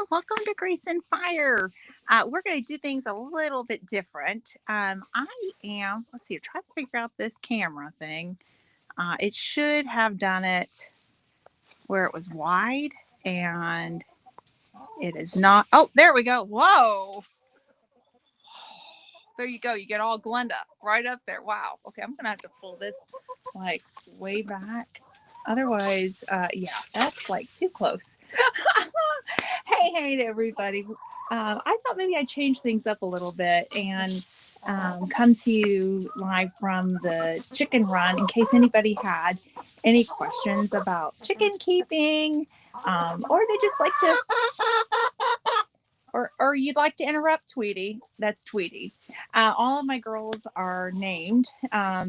Welcome to Grace and Fire. We're going to do things a little bit different. Let's see, try to figure out this camera thing. It should have done it where it was wide, and it is not. Oh, there we go. Whoa. There you go. You get all Glenda right up there. Wow. Okay, I'm going to have to pull this like way back. Otherwise, yeah, that's like too close. Hey, everybody. I thought maybe I'd change things up a little bit and come to you live from the chicken run in case anybody had any questions about chicken keeping, or they just like to, or you'd like to interrupt Tweety. That's Tweety. All of my girls are named.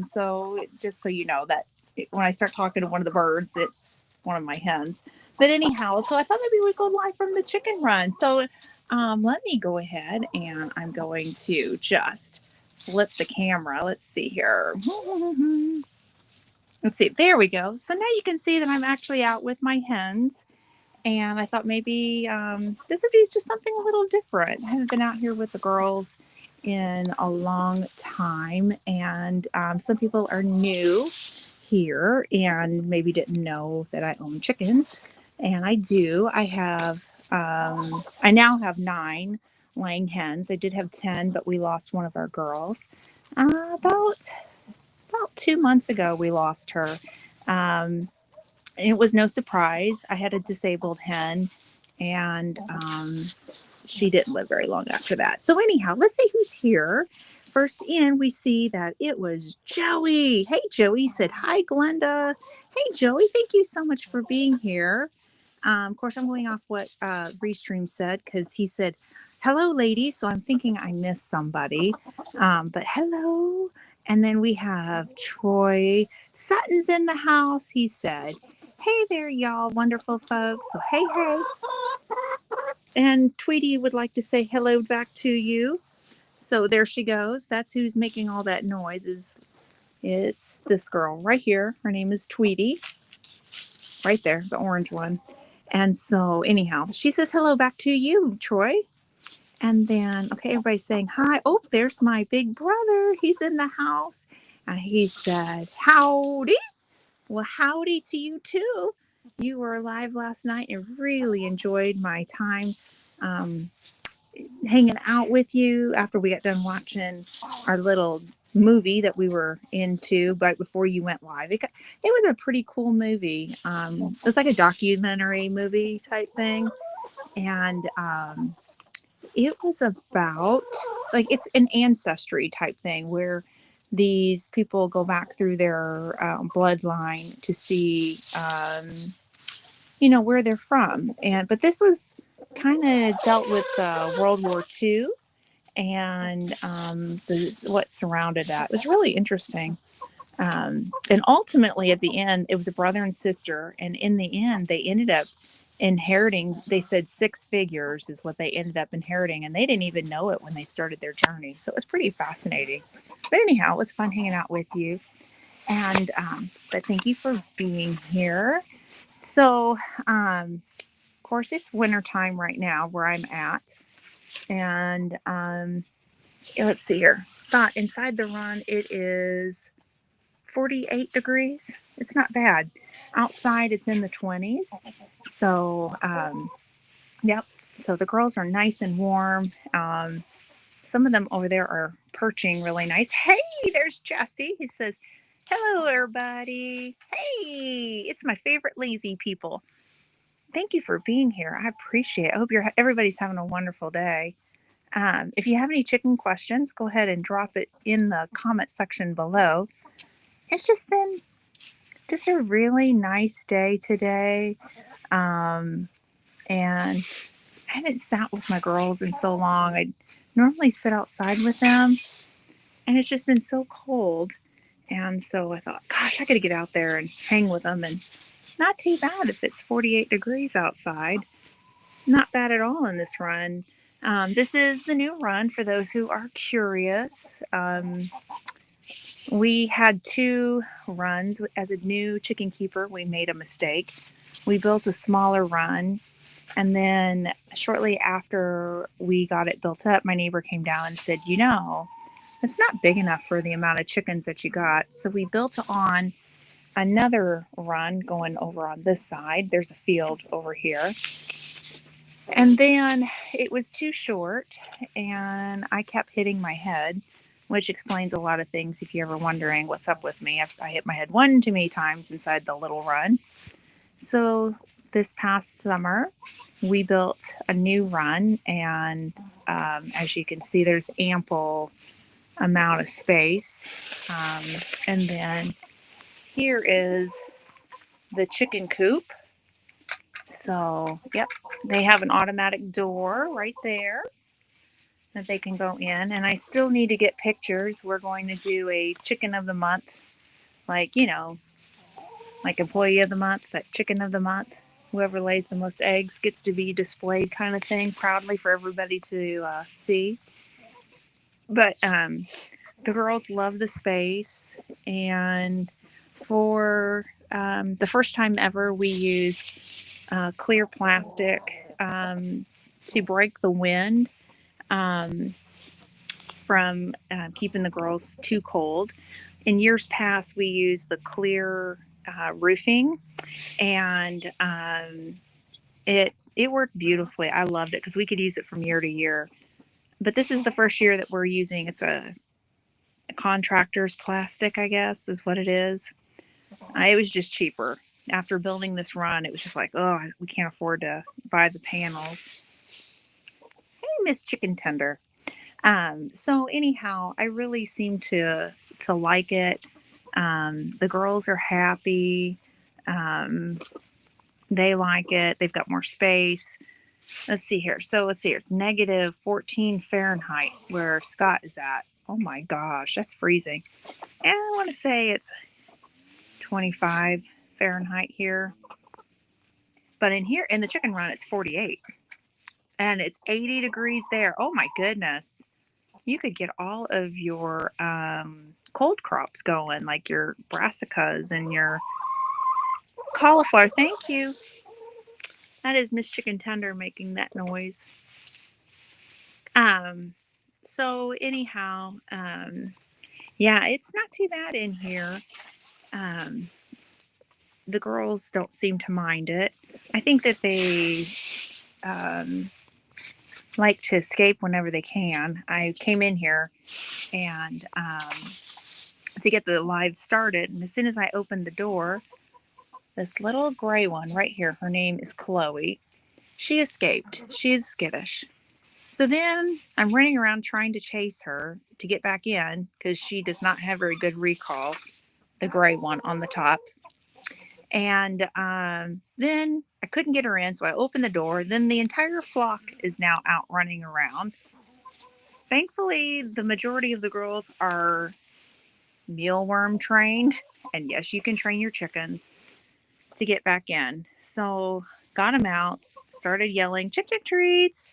So just so you know that when I start talking to one of the birds, it's one of my hens. But anyhow, so I thought maybe we'd go live from the chicken run. So let me go ahead and I'm going to just flip the camera. Let's see here. Let's see. There we go. So now you can see that I'm actually out with my hens. And I thought maybe this would be just something a little different. I haven't been out here with the girls in a long time. And some people are new here and maybe didn't know that I own chickens. And I do. I now have 9 laying hens. I did have 10, but we lost one of our girls. About 2 months ago, we lost her. It was no surprise. I had a disabled hen, and she didn't live very long after that. So anyhow, let's see who's here. First in, we see that it was Joey. Hey, Joey said, hi, Glenda. Hey, Joey, thank you so much for being here. Of course, I'm going off what Restream said because he said, hello, ladies. So I'm thinking I missed somebody. But hello. And then we have Troy Sutton's in the house. He said, hey there, y'all, wonderful folks. So, hey. And Tweety would like to say hello back to you. So there she goes. That's who's making all that noise. It's this girl right here. Her name is Tweety. Right there, the orange one. And so anyhow, she says hello back to you, Troy. And then, okay, everybody's saying hi. Oh, there's my big brother. He's in the house. And he said, howdy. Well, howdy to you too. You were live last night and really enjoyed my time hanging out with you after we got done watching our little movie that we were into right before you went live. It was a pretty cool movie. It was like a documentary movie type thing. And it was about, like, it's an ancestry type thing where these people go back through their bloodline to see, where they're from. But this was kind of dealt with World War II and what surrounded that. It was really interesting. And ultimately, at the end, it was a brother and sister. And in the end, they ended up inheriting, they said 6 figures is what they ended up inheriting. And they didn't even know it when they started their journey. So it was pretty fascinating. But anyhow, it was fun hanging out with you. And, but thank you for being here. So, of course, it's wintertime right now where I'm at. And let's see here. Thought inside the run, it is 48 degrees. It's not bad. Outside, it's in the 20s. So, yep. So the girls are nice and warm. Some of them over there are perching really nice. Hey, there's Jesse. He says, hello, everybody. Hey, it's my favorite lazy people. Thank you for being here. I appreciate it. I hope everybody's having a wonderful day. If you have any chicken questions, go ahead and drop it in the comment section below. It's just been a really nice day today. And I haven't sat with my girls in so long. I normally sit outside with them, and it's just been so cold. And so I thought, gosh, I got to get out there and hang with them. And not too bad if it's 48 degrees outside. Not bad at all in this run. This is the new run for those who are curious. We had 2 runs. As a new chicken keeper, we made a mistake. We built a smaller run And then shortly after we got it built up, my neighbor came down and said, it's not big enough for the amount of chickens that you got. So we built on another run going over on this side. There's a field over here. And then it was too short, and I kept hitting my head, which explains a lot of things if you're ever wondering what's up with me. I hit my head one too many times inside the little run. So this past summer, we built a new run, and as you can see, there's ample amount of space. And then here is the chicken coop. So, yep, they have an automatic door right there that they can go in. And I still need to get pictures. We're going to do a chicken of the month, like, like employee of the month, but chicken of the month. Whoever lays the most eggs gets to be displayed, kind of thing, proudly for everybody to see. But the girls love the space. And for the first time ever, we used clear plastic to break the wind from keeping the girls too cold. In years past, we used the clear roofing, and it worked beautifully. I loved it because we could use it from year to year. But this is the first year that we're using. It's a contractor's plastic, I guess, is what it is. It was just cheaper. After building this run, it was just like, oh, we can't afford to buy the panels. Hey, Miss Chicken Tender. So anyhow, I really seem to like it. The girls are happy. They like it. They've got more space. Let's see here. So let's see here. It's negative 14 Fahrenheit where Scott is at. Oh my gosh, that's freezing. And I want to say it's 25 Fahrenheit here. But in here, in the chicken run, it's 48. And it's 80 degrees there. Oh my goodness. You could get all of your cold crops going, like your brassicas and your cauliflower. Thank you. That is Miss Chicken Tender making that noise. So anyhow, yeah, it's not too bad in here. The girls don't seem to mind it. I think that they like to escape whenever they can. I came in here and to get the live started, and as soon as I opened the door, this little gray one right here, her name is Chloe. She escaped. She is skittish. So then I'm running around trying to chase her to get back in because she does not have very good recall, the gray one on the top. And then I couldn't get her in, so I opened the door. Then the entire flock is now out running around. Thankfully, the majority of the girls are mealworm trained. And yes, you can train your chickens to get back in. So got them out, started yelling, chick chick treats,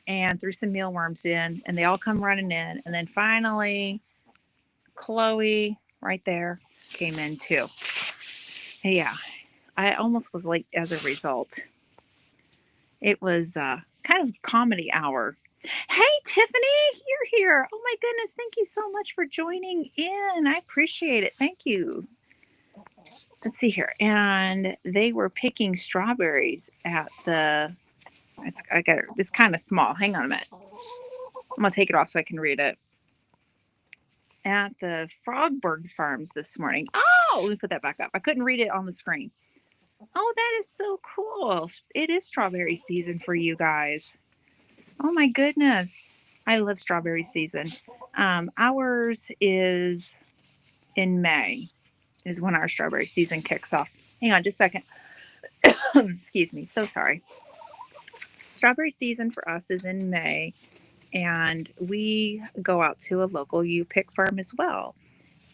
and threw some mealworms in, and they all come running in. And then finally, Chloe, right there, came in too. Yeah, I almost was late as a result. It was kind of comedy hour. Hey, Tiffany, you're here. Oh my goodness, thank you so much for joining in. I appreciate it. Thank you. Let's see here. And they were picking strawberries at the, it's kind of small. Hang on a minute. I'm going to take it off so I can read it. At the Frogberg Farms this morning. Oh, let me put that back up. I couldn't read it on the screen. Oh, that is so cool. It is strawberry season for you guys. Oh my goodness. I love strawberry season. Ours is in May is when our strawberry season kicks off. Hang on just a second. Excuse me. So sorry. Strawberry season for us is in May, and we go out to a local U-Pick farm as well.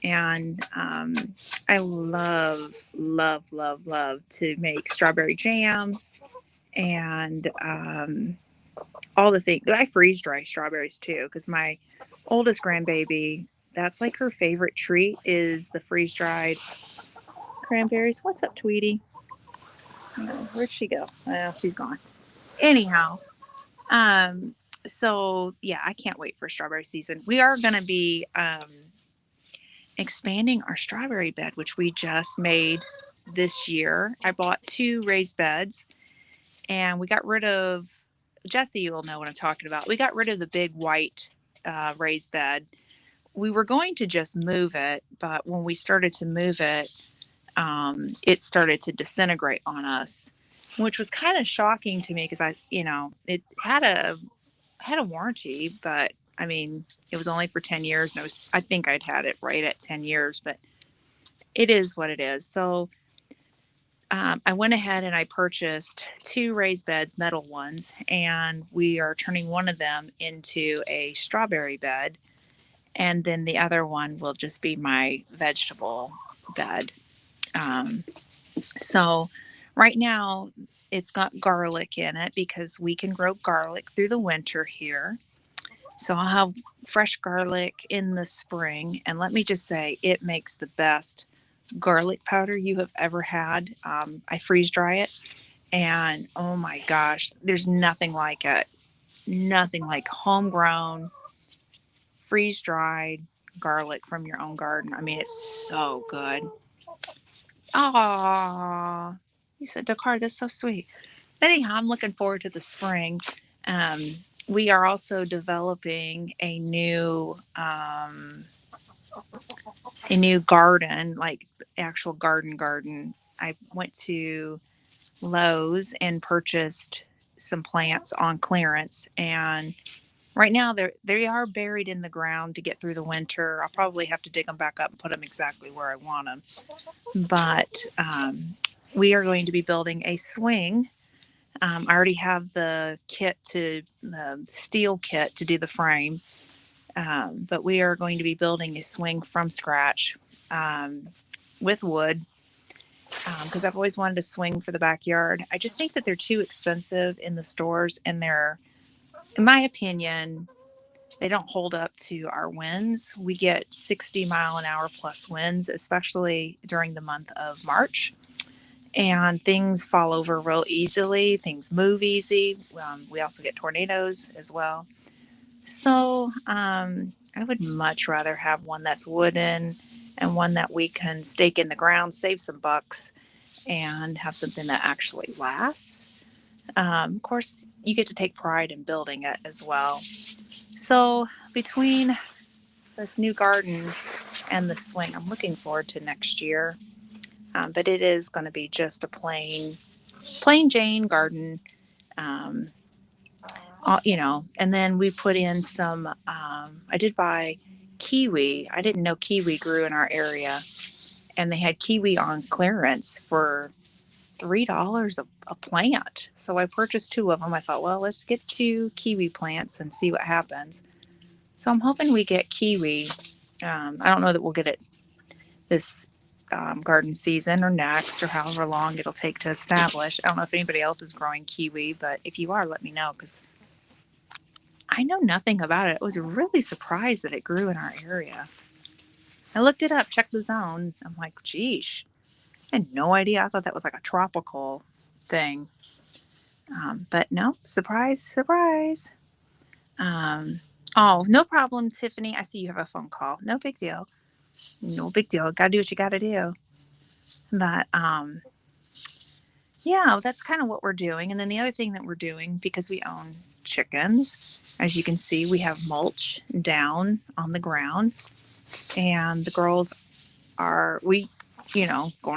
And I love to make strawberry jam and all the things. I freeze dry strawberries too, because my oldest grandbaby, that's like her favorite treat is the freeze dried cranberries. What's up, Tweety? Where'd she go? Well, she's gone. Anyhow, um, so yeah, I can't wait for strawberry season. We are going to be expanding our strawberry bed, which we just made this year. I bought 2 raised beds, and we got rid of, Jesse will know what I'm talking about. We got rid of the big white raised bed. We were going to just move it, but when we started to move it, it started to disintegrate on us, which was kind of shocking to me because it had a warranty, but I mean, it was only for 10 years. And I think I'd had it right at 10 years, but it is what it is. So I went ahead and I purchased 2 raised beds, metal ones, and we are turning one of them into a strawberry bed. And then the other one will just be my vegetable bed. Um, so right now it's got garlic in it because we can grow garlic through the winter here. So I'll have fresh garlic in the spring. And let me just say, it makes the best garlic powder you have ever had. I freeze dry it. And oh my gosh, there's nothing like it. Nothing like homegrown, freeze dried garlic from your own garden. I mean, it's so good. Ah, you said Dakar, that's so sweet. Anyhow, I'm looking forward to the spring. Um, we are also developing a new garden, like actual garden. I went to Lowe's and purchased some plants on clearance, and right now they are buried in the ground to get through the winter. I'll probably have to dig them back up and put them exactly where I want them. But we are going to be building a swing. I already have the steel kit to do the frame, but we are going to be building a swing from scratch um, with wood because I've always wanted a swing for the backyard. I just think that they're too expensive in the stores, and in my opinion, they don't hold up to our winds. We get 60-mile-an-hour plus winds, especially during the month of March. And things fall over real easily. Things move easy. We also get tornadoes as well. So I would much rather have one that's wooden and one that we can stake in the ground, save some bucks, and have something that actually lasts. Of course, you get to take pride in building it as well. So between this new garden and the swing, I'm looking forward to next year. But it is going to be just a plain Jane garden. Um, and then we put in some. I did buy kiwi. I didn't know kiwi grew in our area, and they had kiwi on clearance for $3 a plant. So I purchased 2 of them. I thought, well, let's get 2 kiwi plants and see what happens. So I'm hoping we get kiwi. I don't know that we'll get it this garden season or next or however long it'll take to establish. I don't know if anybody else is growing kiwi, but if you are, let me know because I know nothing about it. I was really surprised that it grew in our area. I looked it up, checked the zone. I'm like, geesh, I had no idea. I thought that was like a tropical thing. But no, surprise, surprise. Oh, no problem, Tiffany. I see you have a phone call. No big deal. No big deal. Gotta do what you gotta do. But yeah, that's kind of what we're doing. And then the other thing that we're doing, because we own chickens, as you can see, we have mulch down on the ground. And the girls going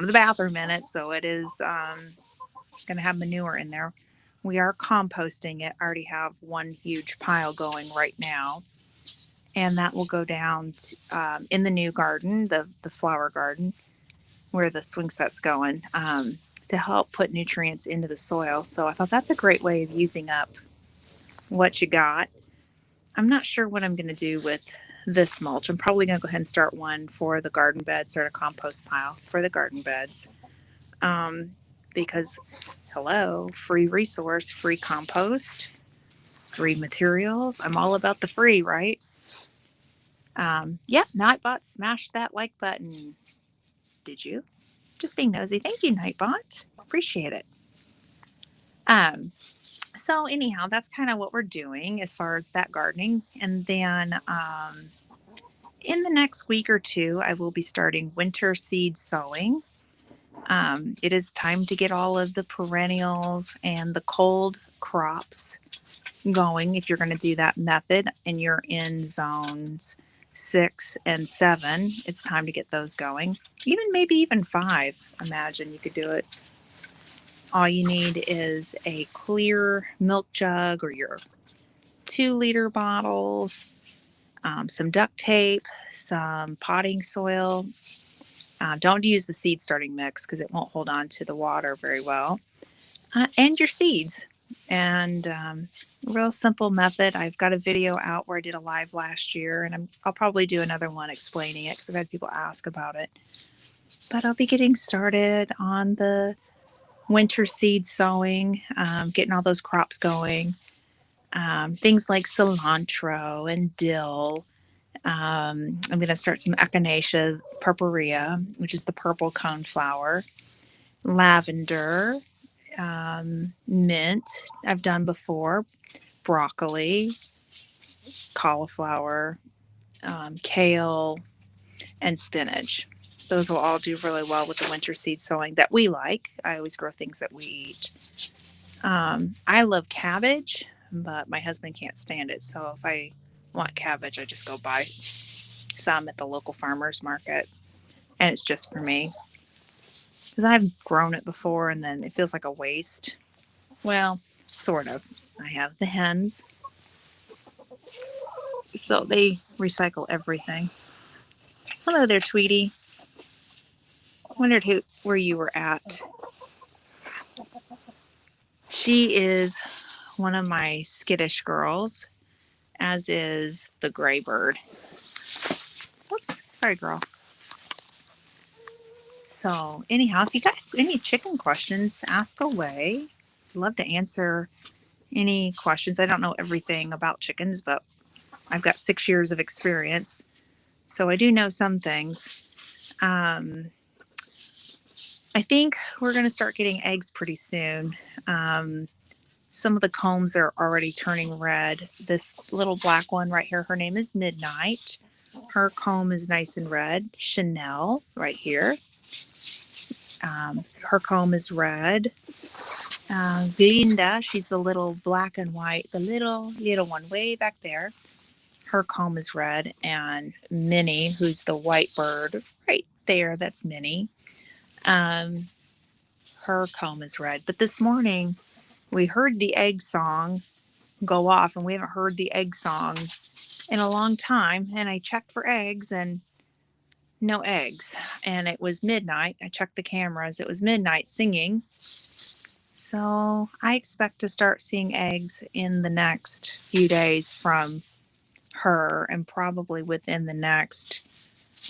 to the bathroom in it. So it is going to have manure in there. We are composting it. I already have one huge pile going right now. And that will go down in the new garden, the flower garden, where the swing set's going, to help put nutrients into the soil. So I thought that's a great way of using up what you got. I'm not sure what I'm going to do with this mulch. I'm probably going to go ahead and start one for the garden beds, start a compost pile for the garden beds. Because, hello, free resource, free compost, free materials. I'm all about the free, right? Yep, Nightbot, smash that like button. Did you? Just being nosy. Thank you, Nightbot. Appreciate it. Um, So anyhow, that's kind of what we're doing as far as that gardening. And then in the next week or two, I will be starting winter seed sowing. It is time to get all of the perennials and the cold crops going if you're going to do that method and you're in zones 6 and 7. It's time to get those going. Even maybe even 5. Imagine you could do it. All you need is a clear milk jug or your 2-liter bottles, some duct tape, some potting soil. Don't use the seed starting mix because it won't hold on to the water very well. And your seeds. And real simple method. I've got a video out where I did a live last year, and I'll probably do another one explaining it because I've had people ask about it. But I'll be getting started on the winter seed sowing, getting all those crops going. Things like cilantro and dill. I'm going to start some echinacea purpurea, which is the purple coneflower, lavender, mint, I've done before, broccoli, cauliflower, kale, and spinach. Those will all do really well with the winter seed sowing that we like. I always grow things that we eat. I love cabbage, but my husband can't stand it. So if I want cabbage, I just go buy some at the local farmer's market. And it's just for me. Because I've grown it before and then it feels like a waste. Well, sort of. I have the hens. So they recycle everything. Hello there, Tweety. Wondered where you were at. She is one of my skittish girls, as is the gray bird. Whoops, sorry, girl. So anyhow, if you got any chicken questions, ask away. I'd love to answer any questions. I don't know everything about chickens, but I've got 6 years of experience, so I do know some things. I think we're going to start getting eggs pretty soon. Some of the combs are already turning red. This little black one right here, her name is Midnight. Her comb is nice and red. Chanel right here. Her comb is red. Glinda, she's the little black and white, the little one way back there. Her comb is red. And Minnie, who's the white bird right there, that's Minnie. Her comb is red. But this morning, we heard the egg song go off, and we haven't heard the egg song in a long time. And I checked for eggs and no eggs. And it was midnight. I checked the cameras. It was midnight singing. So I expect to start seeing eggs in the next few days from her, and probably within the next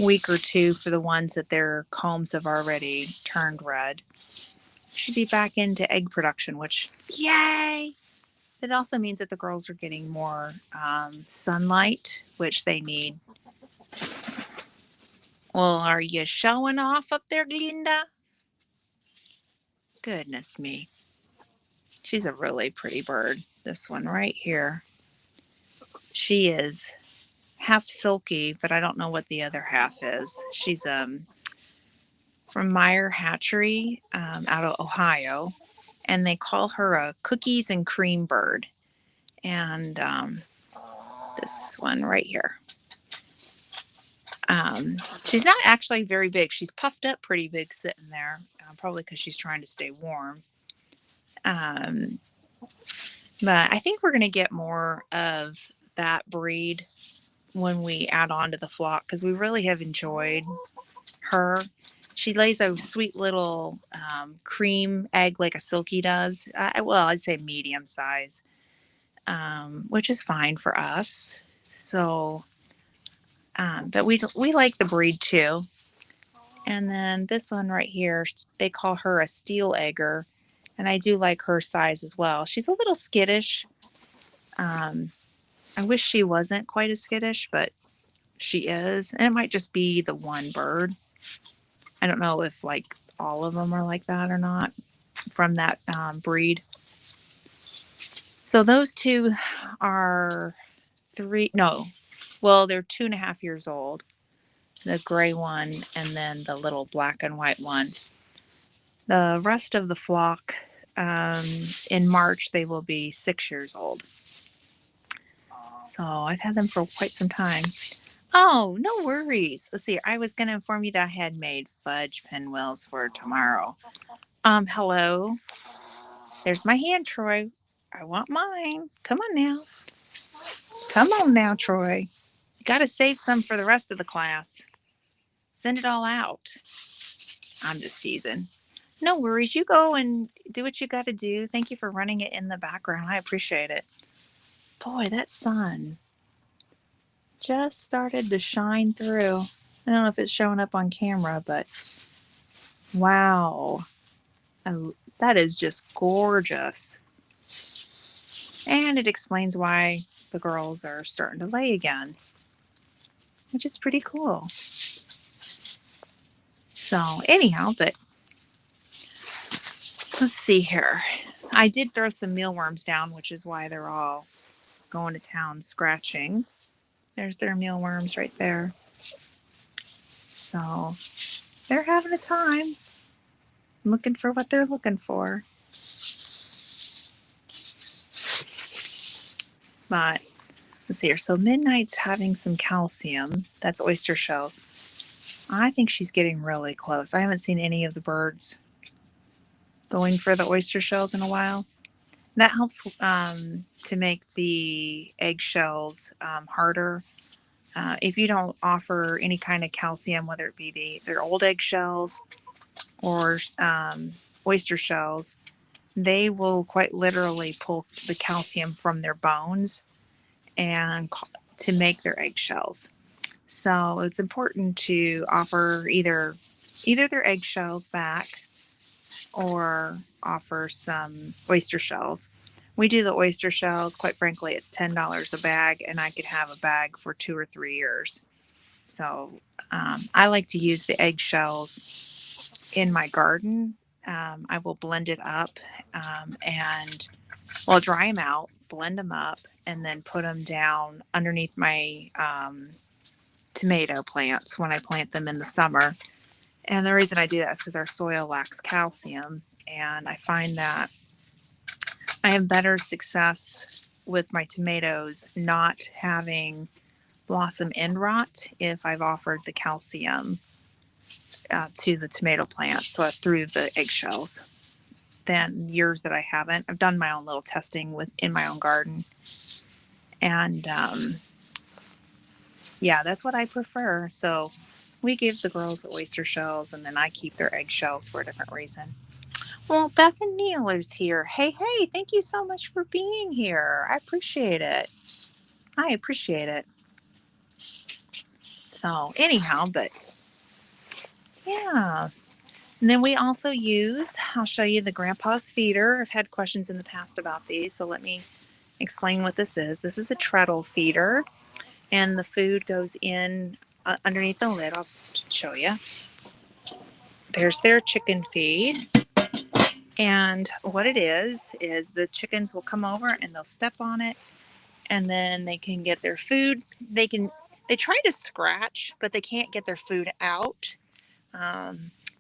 week or two for the ones that their combs have already turned red. Should be back into egg production, which, yay! It also means that the girls are getting more sunlight, which they need. Well, are you showing off up there, Glinda? Goodness me. She's a really pretty bird. This one right here. She is half silky, but I don't know what the other half is. She's from Meyer Hatchery out of Ohio, and they call her a cookies and cream bird. And this one right here. She's not actually very big. She's puffed up pretty big sitting there, probably because she's trying to stay warm. But I think we're going to get more of that breed when we add on to the flock, because we really have enjoyed her. She lays a sweet little cream egg like a silky does. I'd say medium size, which is fine for us. So, but we like the breed too. And then this one right here, they call her a steel egger. And I do like her size as well. She's a little skittish. I wish she wasn't quite as skittish, but she is. And it might just be the one bird. I don't know if like all of them are like that or not from that breed. So those two are three, no, well, they're 2.5 years old. The gray one and then the little black and white one. The rest of the flock, in March, they will be 6 years old. So I've had them for quite some time. Oh, no worries. Let's see. I was going to inform you that I had made fudge pinwheels for tomorrow. Hello. There's my hand, Troy. I want mine. Come on now. Come on now, Troy. You got to save some for the rest of the class. Send it all out. I'm just teasing. No worries. You go and do what you got to do. Thank you for running it in the background. I appreciate it. Boy, that sun just started to shine through. I don't know if it's showing up on camera, but wow. That is just gorgeous. And it explains why the girls are starting to lay again, which is pretty cool. So anyhow, but let's see here. I did throw some mealworms down, which is why they're all going to town scratching. There's their mealworms right there. So they're having a time looking for what they're looking for. But let's see here. So Midnight's having some calcium. That's oyster shells. I think she's getting really close. I haven't seen any of the birds going for the oyster shells in a while. That helps to make the eggshells harder. If you don't offer any kind of calcium, whether it be their old eggshells or oyster shells, they will quite literally pull the calcium from their bones and to make their eggshells. So it's important to offer either their eggshells back or offer some oyster shells. We do the oyster shells. Quite frankly, it's $10 a bag, and I could have a bag for 2 or 3 years. So I like to use the eggshells in my garden. I will blend it up and dry them out, blend them up, and then put them down underneath my tomato plants when I plant them in the summer. And the reason I do that is because our soil lacks calcium, and I find that I have better success with my tomatoes not having blossom end rot if I've offered the calcium to the tomato plants, so through the eggshells, than years that I haven't. I've done my own little testing in my own garden, and yeah, that's what I prefer. So we give the girls the oyster shells, and then I keep their eggshells for a different reason. Well, Beth and Neil is here. Hey, thank you so much for being here. I appreciate it. So anyhow, but yeah. And then we also I'll show you the grandpa's feeder. I've had questions in the past about these, so let me explain what this is. This is a treadle feeder, and the food goes in underneath the lid. I'll show you. There's their chicken feed. And what it is the chickens will come over and they'll step on it, and then they can get their food. They try to scratch, but they can't get their food out.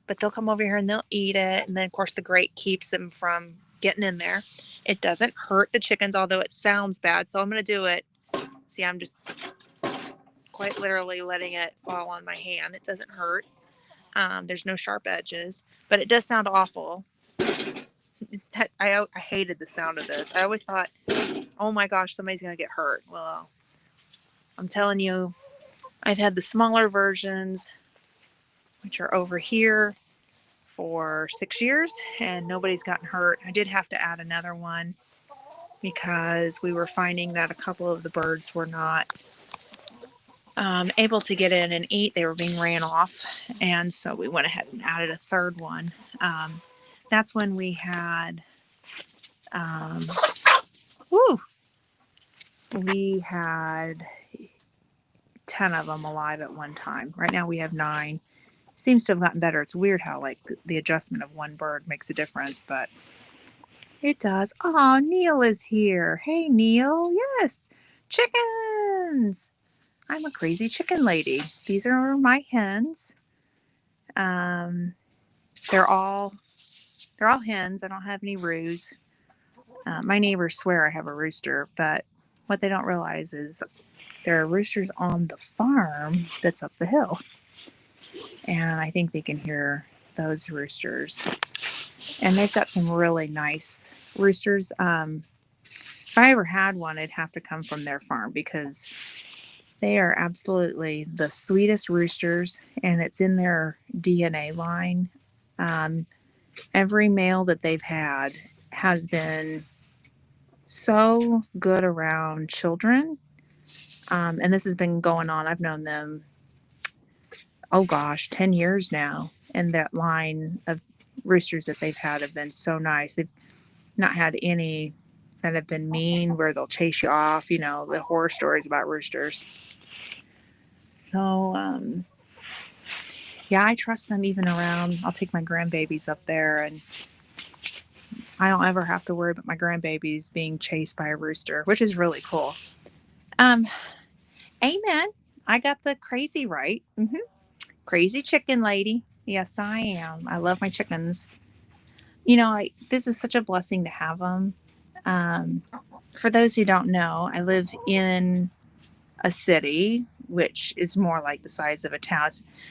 But they'll come over here and they'll eat it. And then, of course, the grate keeps them from getting in there. It doesn't hurt the chickens, although it sounds bad. So I'm going to do it. See, I'm just quite literally letting it fall on my hand. It doesn't hurt. There's no sharp edges, but it does sound awful. I hated the sound of this. I always thought, oh my gosh, somebody's going to get hurt. Well, I'm telling you, I've had the smaller versions, which are over here, for 6 years, and nobody's gotten hurt. I did have to add another one because we were finding that a couple of the birds were not able to get in and eat. They were being ran off, and so we went ahead and added a third one. That's when we had we had 10 of them alive at one time. Right now we have 9. Seems to have gotten better. It's weird how the adjustment of one bird makes a difference, but It does. Oh, Neil is here. Hey, Neil. Yes, chickens. I'm a crazy chicken lady. These are my hens. Um, they're all they're all hens. I don't have any roos. My neighbors swear I have a rooster, but what they don't realize is there are roosters on the farm that's up the hill, and I think they can hear those roosters. And they've got some really nice roosters. If I ever had one, it'd have to come from their farm because they are absolutely the sweetest roosters, and it's in their DNA line. Um, every male that they've had has been so good around children. And this has been going on. I've known them, oh gosh, 10 years now. And that line of roosters that they've had have been so nice. They've not had any that have been mean where they'll chase you off, the horror stories about roosters. So, yeah, I trust them even around. I'll take my grandbabies up there, and I don't ever have to worry about my grandbabies being chased by a rooster, which is really cool. Um, Amen. I got the crazy right. Crazy chicken lady. Yes, I am. I love my chickens. This is such a blessing to have them. Um, for those who don't know, I live in a city which is more like the size of a town.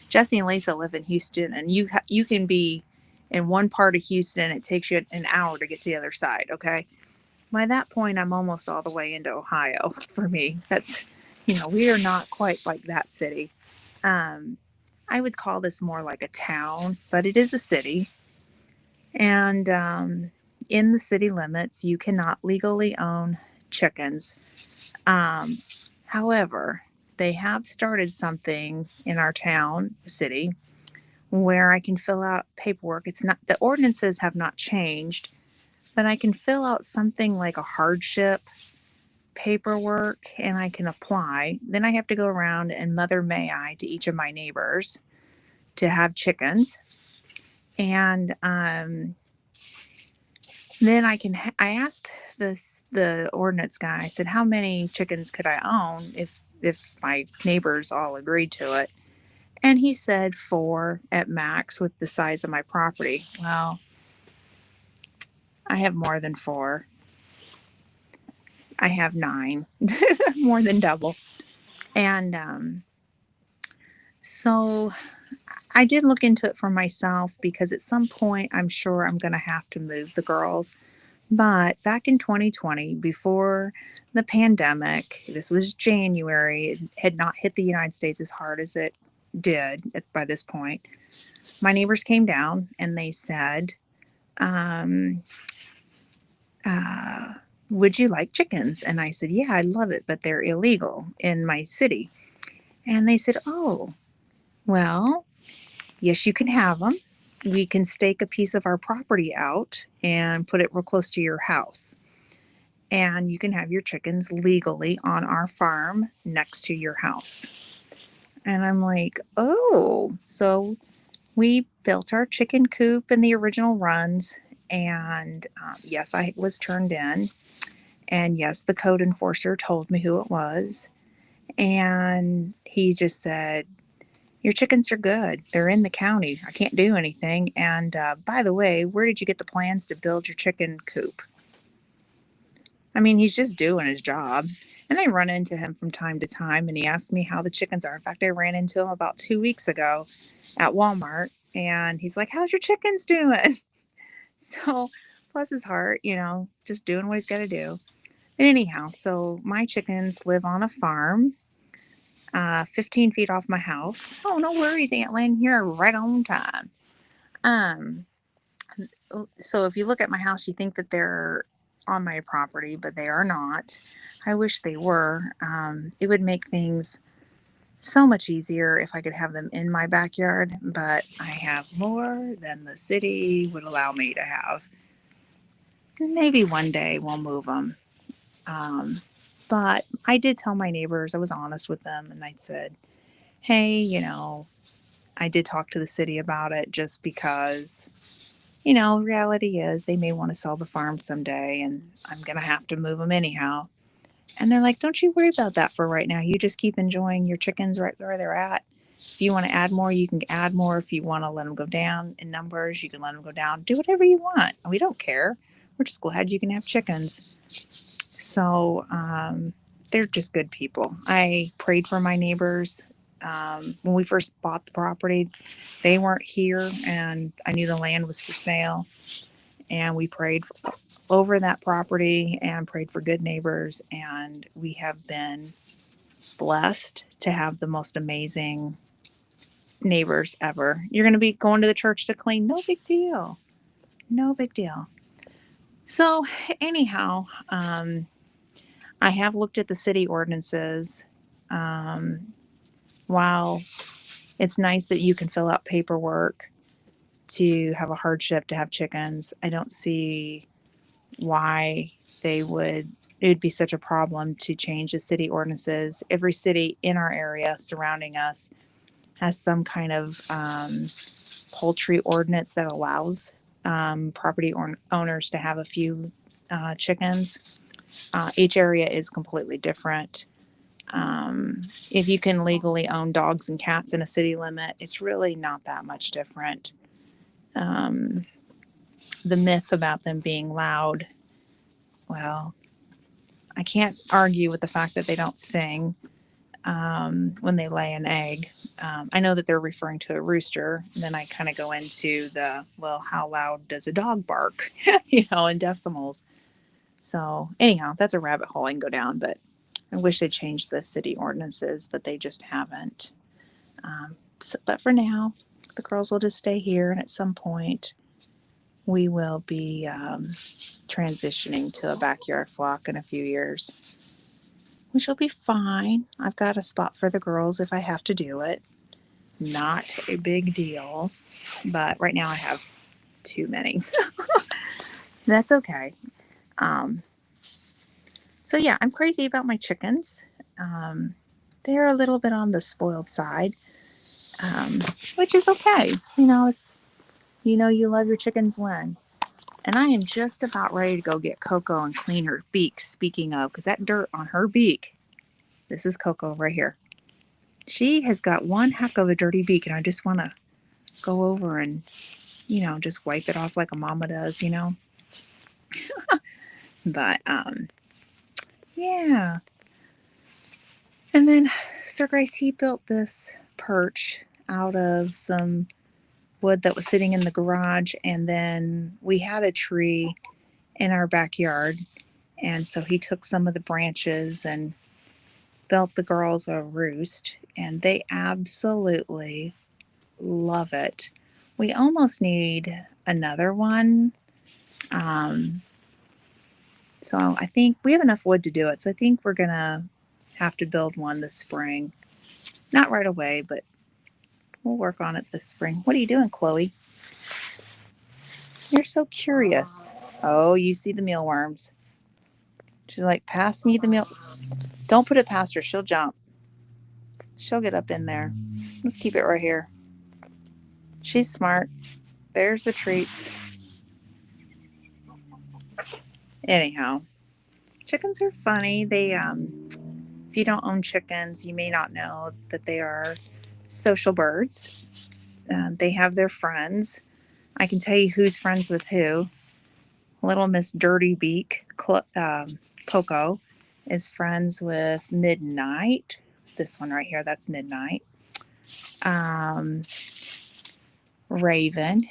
Jesse and Lisa live in Houston, and you can be in one part of Houston. It takes you an hour to get to the other side. Okay, by that point, I'm almost all the way into Ohio. For me, that's we are not quite like that city. Um, I would call this more like a town, but it is a city. And in the city limits, you cannot legally own chickens. Um, however, they have started something in our town, city, where I can fill out paperwork. It's not, the ordinances have not changed, but I can fill out something like a hardship paperwork and I can apply. Then I have to go around and mother may I to each of my neighbors to have chickens. And then I asked the ordinance guy, I said, how many chickens could I own if my neighbors all agreed to it? And he said 4 at max with the size of my property. Well, I have more than 4. I have 9, more than double. And so I did look into it for myself because at some point I'm sure I'm going to have to move the girls. But back in 2020, before the pandemic, this was January, it had not hit the United States as hard as it did by this point. My neighbors came down and they said, um, uh, would you like chickens? And I said, yeah, I love it, but they're illegal in my city. And they said, oh, well, yes, you can have them. We can stake a piece of our property out and put it real close to your house. And you can have your chickens legally on our farm next to your house. And I'm like, oh. So we built our chicken coop in the original runs. And yes, I was turned in. And yes, the code enforcer told me who it was. And he just said, your chickens are good. They're in the county. I can't do anything. And by the way, where did you get the plans to build your chicken coop? I mean, he's just doing his job. And I run into him from time to time and he asks me how the chickens are. In fact, I ran into him about 2 weeks ago at Walmart and he's like, how's your chickens doing? So, bless his heart, just doing what he's got to do. But anyhow, so my chickens live on a farm, 15 feet off my house. Oh, no worries, Aunt Lynn. You're right on time. Um, so if you look at my house, you think that they're on my property, but they are not. I wish they were. It would make things so much easier if I could have them in my backyard, but I have more than the city would allow me to have. Maybe one day we'll move them. Um, but I did tell my neighbors, I was honest with them, and I said, hey, I did talk to the city about it just because reality is they may want to sell the farm someday and I'm going to have to move them anyhow. And they're like, don't you worry about that for right now. You just keep enjoying your chickens right where they're at. If you want to add more, you can add more. If you want to let them go down in numbers, you can let them go down. Do whatever you want. We don't care. We're just glad you can have chickens. So they're just good people. I prayed for my neighbors. When we first bought the property, they weren't here, and I knew the land was for sale. And we prayed over that property and prayed for good neighbors. And we have been blessed to have the most amazing neighbors ever. You're going to be going to the church to clean. No big deal. No big deal. So, anyhow, I have looked at the city ordinances. Um, while it's nice that you can fill out paperwork to have a hardship to have chickens, I don't see why it would be such a problem to change the city ordinances. Every city in our area surrounding us has some kind of poultry ordinance that allows property owners to have a few chickens. Each area is completely different. If you can legally own dogs and cats in a city limit, it's really not that much different. Um, the myth about them being loud, well, I can't argue with the fact that they don't sing when they lay an egg. I know that they're referring to a rooster. And then I kind of go into how loud does a dog bark, in decimals. So, anyhow, that's a rabbit hole I can go down, but I wish they'd changed the city ordinances, but they just haven't. But for now, the girls will just stay here, and at some point, we will be transitioning to a backyard flock in a few years, which will be fine. I've got a spot for the girls if I have to do it. Not a big deal, but right now I have too many. That's okay. Um, so yeah, I'm crazy about my chickens. They're a little bit on the spoiled side, which is okay. You love your chickens when. And I am just about ready to go get Coco and clean her beak. Speaking of, because that dirt on her beak, this is Coco right here. She has got one heck of a dirty beak, and I just want to go over and, just wipe it off like a mama does. But, yeah. And then Sir Grace, he built this perch out of some wood that was sitting in the garage. And then we had a tree in our backyard. And so he took some of the branches and built the girls a roost. And they absolutely love it. We almost need another one. So I think we have enough wood to do it. So I think we're going to have to build one this spring. Not right away, but we'll work on it this spring. What are you doing, Chloe? You're so curious. Oh, you see the mealworms. She's like, pass me the meal. Don't put it past her. She'll jump. She'll get up in there. Let's keep it right here. She's smart. There's the treats. Anyhow, chickens are funny. If you don't own chickens, you may not know that they are social birds. They have their friends. I can tell you who's friends with who. Little Miss Dirty Beak, Coco, is friends with Midnight. This one right here, that's Midnight. Raven,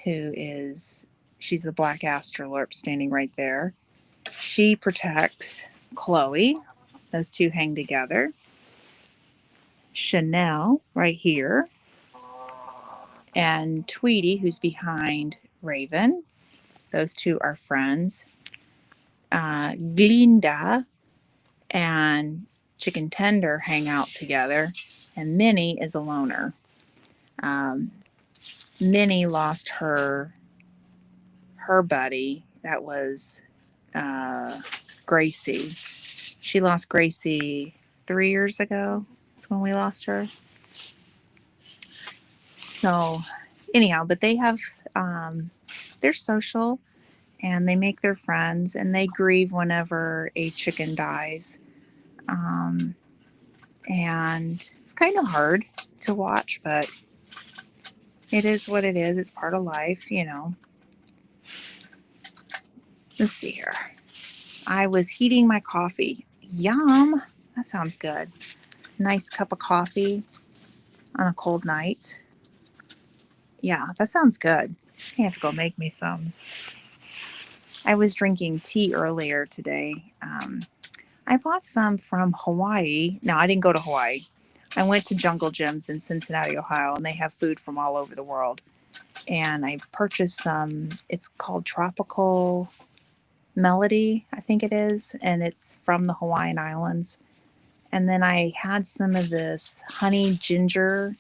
she's the black astrolorp standing right there. She protects Chloe. Those two hang together. Chanel, right here. And Tweety, who's behind Raven. Those two are friends. Glinda and Chicken Tender hang out together. And Minnie is a loner. Minnie lost her buddy. That was Gracie. She lost Gracie 3 years ago. That's when we lost her. So, anyhow, but they have, they're social and they make their friends and they grieve whenever a chicken dies. Um, and it's kind of hard to watch, but it is what it is. It's part of life, you know. Let's see here. I was heating my coffee. Yum. That sounds good. Nice cup of coffee on a cold night. Yeah, that sounds good. I have to go make me some. I was drinking tea earlier today. I bought some from Hawaii. No, I didn't go to Hawaii. I went to Jungle Gyms in Cincinnati, Ohio, and they have food from all over the world. And I purchased some. It's called Tropical Melody, I think it is, and it's from the Hawaiian Islands. And then I had some of this honey ginger,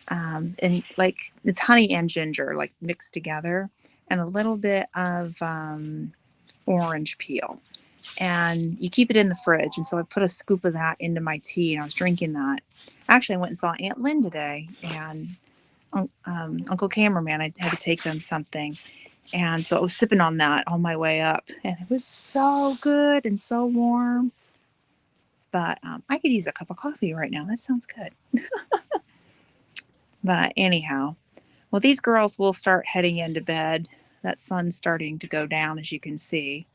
and like it's honey and ginger like mixed together, and a little bit of orange peel. And you keep it in the fridge. And so I put a scoop of that into my tea, and I was drinking that. Actually, I went and saw Aunt Lynn today, and Uncle Cameraman. I had to take them something. And so I was sipping on that on my way up, and it was so good and so warm. But I could use a cup of coffee right now. That sounds good. But anyhow, well, these girls will start heading into bed. That sun's starting to go down, as you can see.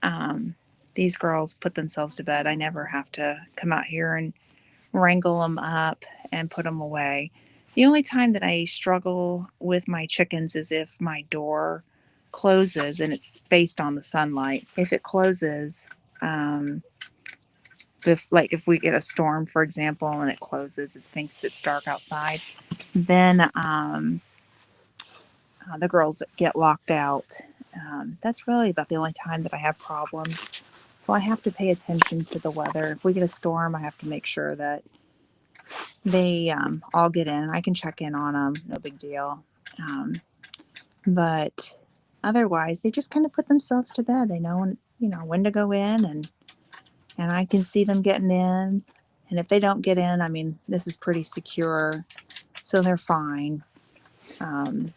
Um, these girls put themselves to bed. I never have to come out here and wrangle them up and put them away. The only time that I struggle with my chickens is if my door closes and it's based on the sunlight. If it closes, um, if we get a storm, for example, and it closes, it thinks it's dark outside, then the girls get locked out. That's really about the only time that I have problems. So I have to pay attention to the weather. If we get a storm, I have to make sure that they all get in. I can check in on them, no big deal. But otherwise, they just kind of put themselves to bed. They know when to go in, and I can see them getting in. And if they don't get in, I mean, this is pretty secure, so they're fine. Um,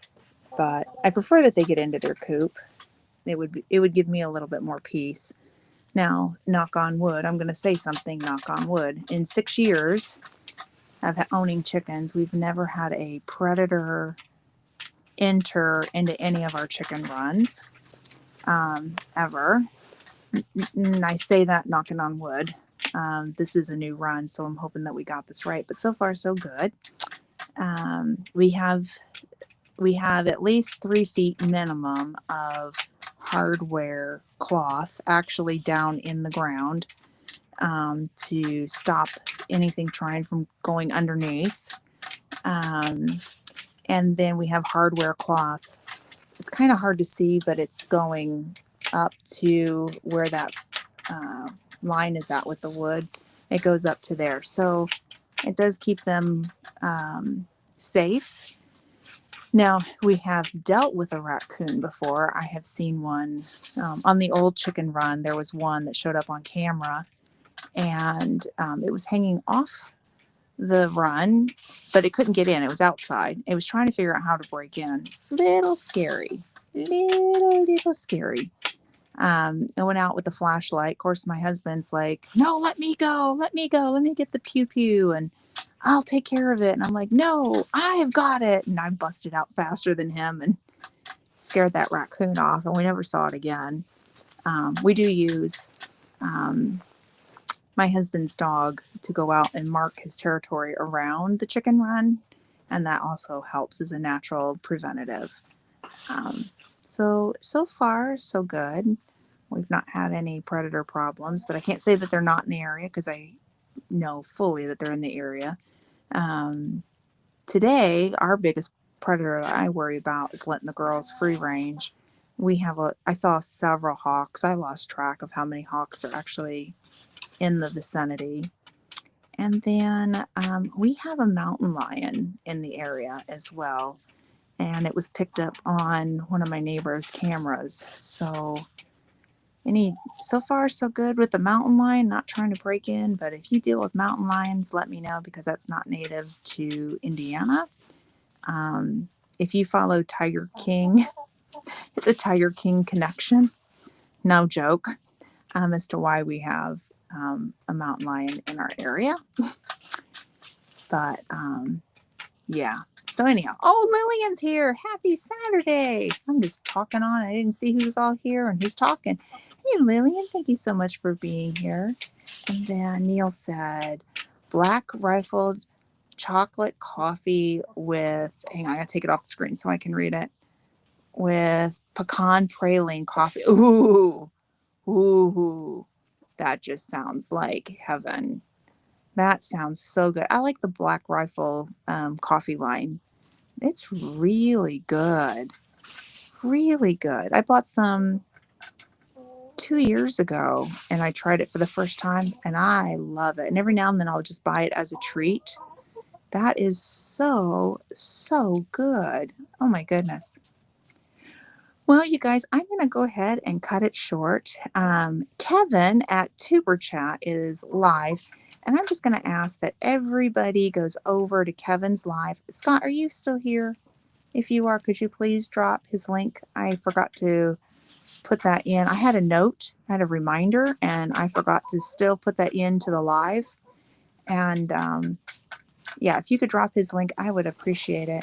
but I prefer that they get into their coop. It would give me a little bit more peace. Now, knock on wood, I'm going to say something, knock on wood. In 6 years of owning chickens, we've never had a predator enter into any of our chicken runs, ever. And I say that knocking on wood. This is a new run, so I'm hoping that we got this right. But so far, so good. We have at least 3 feet minimum of hardware cloth actually down in the ground, to stop anything trying from going underneath. And then we have hardware cloth. It's kind of hard to see, but it's going up to where that line is at with the wood. It goes up to there. So it does keep them safe. Now, we have dealt with a raccoon before. I have seen one on the old chicken run. There was one that showed up on camera, and it was hanging off the run, but it couldn't get in. It was outside. It was trying to figure out how to break in. Little scary. Little scary. I went out with the flashlight. Of course, my husband's like, no, let me go. Let me go. Let me get the pew pew and I'll take care of it. And I'm like, no, I've got it. And I busted out faster than him and scared that raccoon off. And we never saw it again. We do use my husband's dog to go out and mark his territory around the chicken run. And that also helps as a natural preventative. So far, so good. We've not had any predator problems, but I can't say that they're not in the area because I know fully that they're in the area. Today, our biggest predator that I worry about is letting the girls free range. I saw several hawks. I lost track of how many hawks are actually in the vicinity. And then we have a mountain lion in the area as well. And it was picked up on one of my neighbor's cameras. So far so good with the mountain lion, not trying to break in, but if you deal with mountain lions, let me know because that's not native to Indiana. if you follow Tiger King, it's a Tiger King connection. No joke. As to why we have a mountain lion in our area. But yeah. So anyhow, Lillian's here. Happy Saturday. I'm just talking on. I didn't see who's all here and who's talking. Hey, Lillian, thank you so much for being here. And then Neil said, Black Rifle chocolate coffee with, hang on, I gotta take it off the screen so I can read it. With pecan praline coffee. Ooh, that just sounds like heaven. That sounds so good. I like the Black Rifle coffee line. It's really good. Really good. I bought some 2 years ago and I tried it for the first time and I love it. And every now and then I'll just buy it as a treat. That is so, so good. Oh my goodness. Well, you guys, I'm going to go ahead and cut it short. Kevin at Tuber Chat is live, and I'm just going to ask that everybody goes over to Kevin's live. Scott, are you still here? If you are, could you please drop his link? I forgot to put that in. I had a note, I had a reminder, and I forgot to still put that into the live. And yeah, if you could drop his link, I would appreciate it.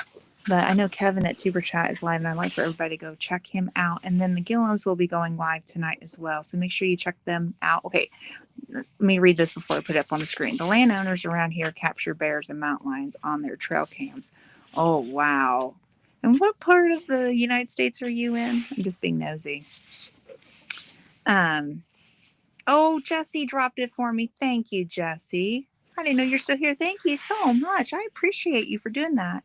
But I know Kevin at Tuber Chat is live, and I'd like for everybody to go check him out. And then the Gillums will be going live tonight as well. So make sure you check them out. Okay, let me read this before I put it up on the screen. The landowners around here capture bears and mountain lions on their trail cams. Oh, wow. And what part of the United States are you in? I'm just being nosy. Oh, Jesse dropped it for me. Thank you, Jesse. I didn't know you're still here. Thank you so much. I appreciate you for doing that.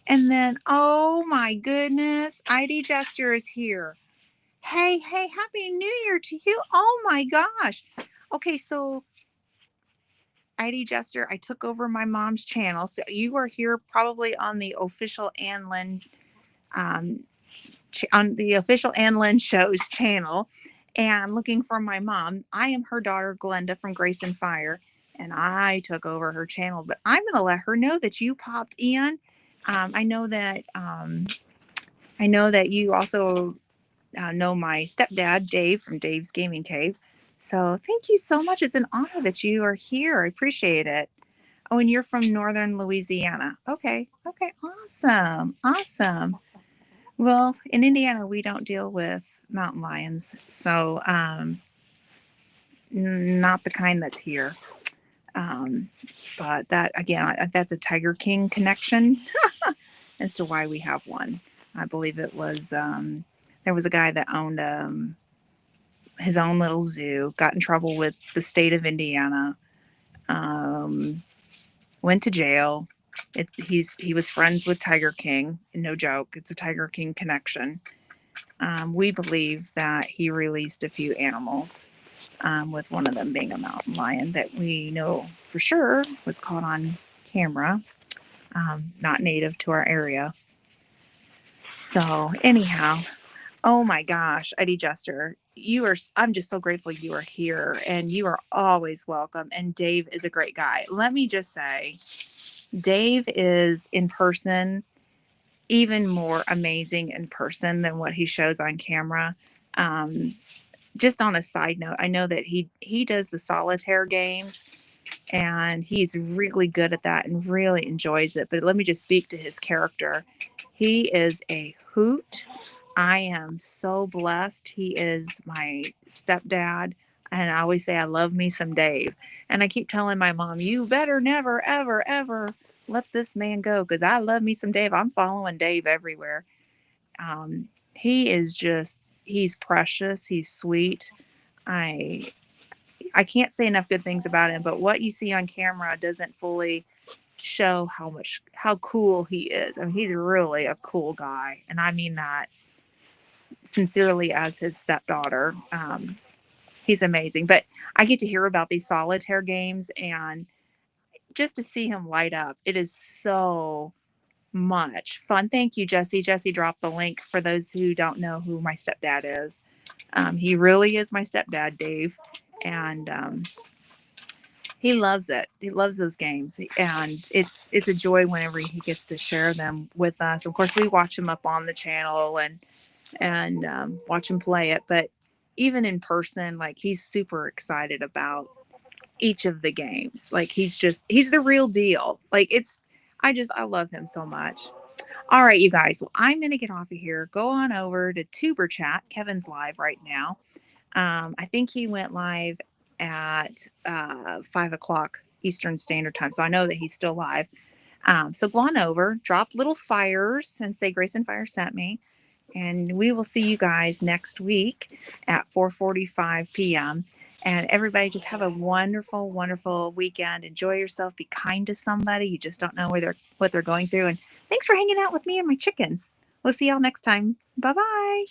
And then, oh my goodness, ID Jester is here. Hey, Happy New Year to you. Oh my gosh. Okay, so ID Jester, I took over my mom's channel. So you are here probably on the official Ann Lynn, on the official Ann Lynn Show's channel and looking for my mom. I am her daughter, Glenda from Grace and Fire, and I took over her channel, but I'm going to let her know that you popped in. I know that you also know my stepdad, Dave, from Dave's Gaming Cave. So thank you so much. It's an honor that you are here. I appreciate it. Oh, and you're from Northern Louisiana. Okay. Awesome. Well, in Indiana, we don't deal with mountain lions. So not the kind that's here. But that, again, that's a Tiger King connection as to why we have one. I believe it was, there was a guy that owned his own little zoo, got in trouble with the state of Indiana, went to jail. He was friends with Tiger King. No joke, it's a Tiger King connection. We believe that he released a few animals, with one of them being a mountain lion that we know for sure was caught on camera, not native to our area. So anyhow, oh my gosh, Eddie Jester, I'm just so grateful you are here, and you are always welcome. And Dave is a great guy. Let me just say, Dave is in person even more amazing in person than what he shows on camera. Just on a side note, I know that he does the solitaire games, and he's really good at that and really enjoys it. But let me just speak to his character. He is a hoot. I am so blessed. He is my stepdad. And I always say, I love me some Dave. And I keep telling my mom, you better never, ever, ever let this man go, because I love me some Dave. I'm following Dave everywhere. He is just, he's precious. He's sweet. I can't say enough good things about him, but what you see on camera doesn't fully show how cool he is. I mean, he's really a cool guy. And I mean that sincerely as his stepdaughter. He's amazing. But I get to hear about these solitaire games, and just to see him light up, it is so much fun. Thank you, Jesse. Jesse dropped the link for those who don't know who my stepdad is. He really is my stepdad, Dave. And He loves it. He loves those games, and it's a joy whenever he gets to share them with us. Of course, we watch him up on the channel and watch him play it, but even in person, like he's super excited about each of the games. Like he's the real deal. Like I love him so much. All right, you guys. Well, I'm gonna get off of here. Go on over to Tuber Chat. Kevin's live right now. I think he went live at 5 o'clock Eastern Standard Time. So I know that he's still live. So go on over, drop little fires and say Grace and Fire sent me. And we will see you guys next week at 4:45 p.m. And everybody just have a wonderful, wonderful weekend. Enjoy yourself. Be kind to somebody. You just don't know what they're going through. And thanks for hanging out with me and my chickens. We'll see y'all next time. Bye bye.